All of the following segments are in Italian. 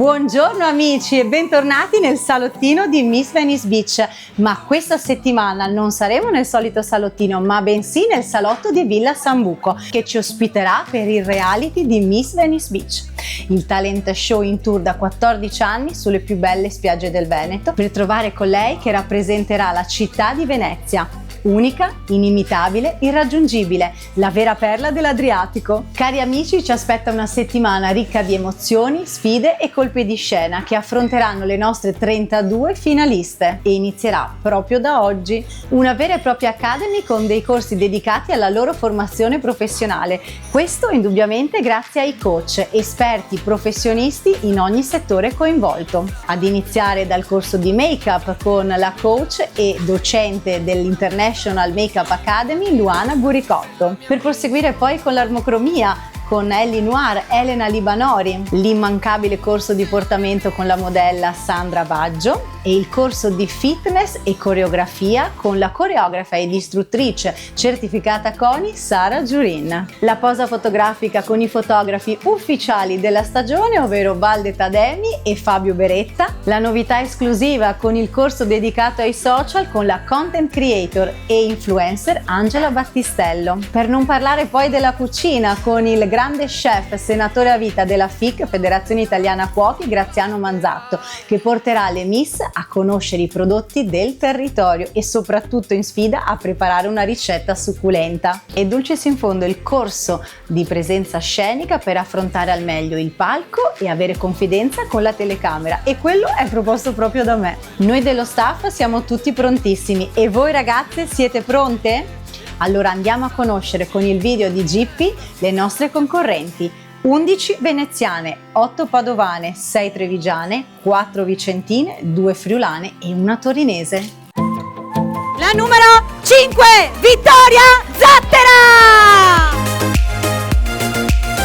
Buongiorno amici e bentornati nel salottino di Miss Venice Beach, ma questa settimana non saremo nel solito salottino, ma bensì nel salotto di Villa Sambuco, che ci ospiterà per il reality di Miss Venice Beach, il talent show in tour da 14 anni sulle più belle spiagge del Veneto, per trovare colei che rappresenterà la città di Venezia. Unica, inimitabile, irraggiungibile, la vera perla dell'Adriatico. Cari amici, ci aspetta una settimana ricca di emozioni, sfide e colpi di scena che affronteranno le nostre 32 finaliste e inizierà proprio da oggi. Una vera e propria academy con dei corsi dedicati alla loro formazione professionale. Questo indubbiamente grazie ai coach, esperti professionisti in ogni settore coinvolto. Ad iniziare dal corso di make-up con la coach e docente dell'International Makeup Academy Luana Buricotto, per proseguire poi con l'armocromia con Ellie Noir, Elena Libanori, l'immancabile corso di portamento con la modella Sandra Baggio e il corso di fitness e coreografia con la coreografa ed istruttrice certificata CONI Sara Giurin. La posa fotografica con i fotografi ufficiali della stagione, ovvero Valde Tademi e Fabio Beretta. La novità esclusiva con il corso dedicato ai social con la content creator e influencer Angela Battistello. Per non parlare poi della cucina con il grande chef senatore a vita della FIC, Federazione Italiana Cuochi, Graziano Manzatto, che porterà le Miss a conoscere i prodotti del territorio e soprattutto in sfida a preparare una ricetta succulenta. E dulcis in fondo il corso di presenza scenica per affrontare al meglio il palco e avere confidenza con la telecamera, e quello è proposto proprio da me. Noi dello staff siamo tutti prontissimi, e voi ragazze siete pronte? Allora andiamo a conoscere con il video di Gippi le nostre concorrenti: 11 veneziane, 8 padovane, 6 trevigiane, 4 vicentine, 2 friulane e una torinese. La numero 5, Vittoria Zattera!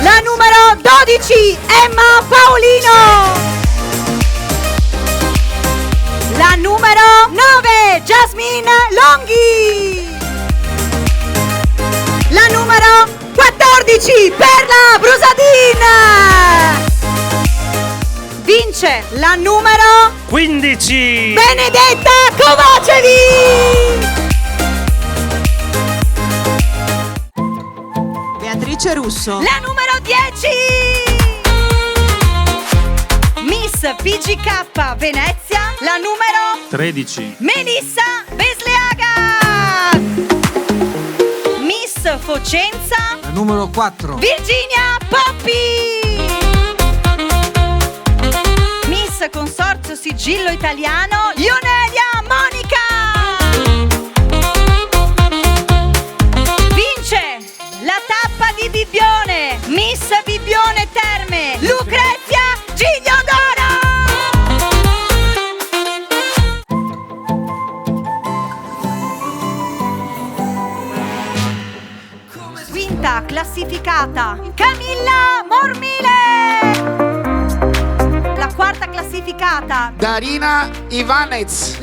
La numero 12, Emma Paolino! La numero 9, Jasmine Longhi! La numero 14, Perla Brusadin! Vince la numero 15, Benedetta Kovacevic! Beatrice Russo. La numero 10, Miss PGK Venezia. La numero 13, Melissa Besleaga. Miss Focenza, La numero 4. Virginia Poppi. Miss Consorzio Sigillo Italiano, Ionelia Monica. Vince la tappa di Bibbione, Miss Bibbione Terme, Lucrezia Gigliodoro. Quinta classificata, Camilla Mormile. La quarta classificata, Darina Ivanez.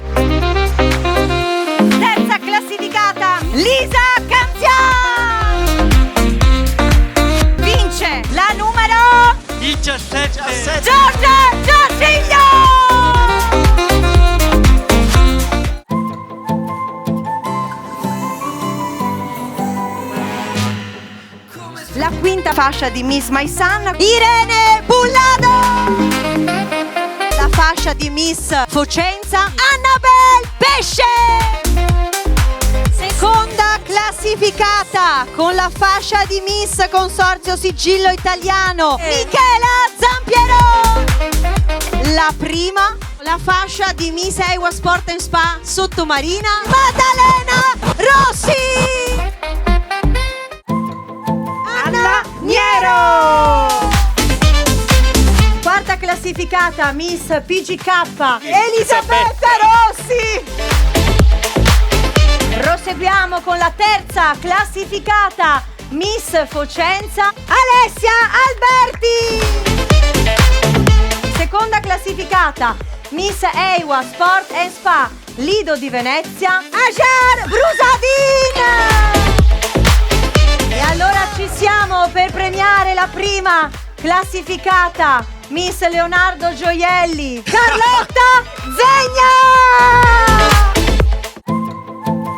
terza classificata, Lisa Canzian. Vince la numero 17, Giorgia Giorgiglio. La quinta fascia di Miss My Sun, Irene Bullado. La fascia di Miss Focenza, Annabel Pesce. Seconda classificata con la fascia di Miss Consorzio Sigillo Italiano, Michela Zampiero. La prima, la fascia di Miss Ewa Sport and Spa Sottomarina, Maddalena Rossi. Anna Niero. Quarta classificata Miss PGK, Elisabetta Rossi. Proseguiamo con la terza classificata Miss Focenza, Alessia Alberti. Seconda classificata Miss Ewa Sport and Spa Lido di Venezia, Ajar Brusadin. E allora ci siamo per premiare la prima classificata Miss Leonardo Gioielli, Carlotta Zegna!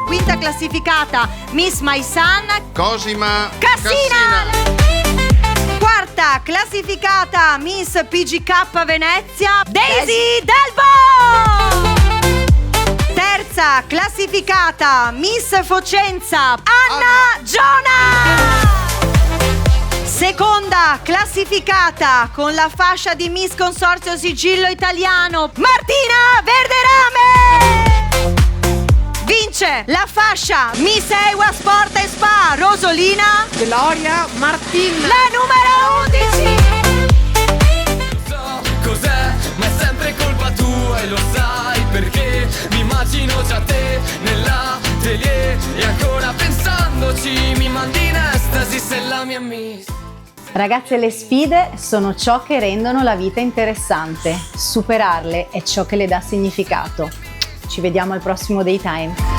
Quinta classificata, Miss Maisan, Cosima Cassina! Quarta classificata, Miss PGK Venezia, Daisy Delbo! Terza classificata, Miss Focenza, Anna Giona! Seconda classificata con la fascia di Miss Consorzio Sigillo Italiano, Martina Verderame! Vince la fascia Miss Ewa Sport e Spa, Rosolina Gloria Martin. la numero 11. So cos'è, ma è sempre colpa tua e lo sai perché mi immagino già te nell'atelier e ancora pensandoci mi mandi in estasi se la mia miss. Ragazze, le sfide sono ciò che rendono la vita interessante. Superarle è ciò che le dà significato. Ci vediamo al prossimo Daytime.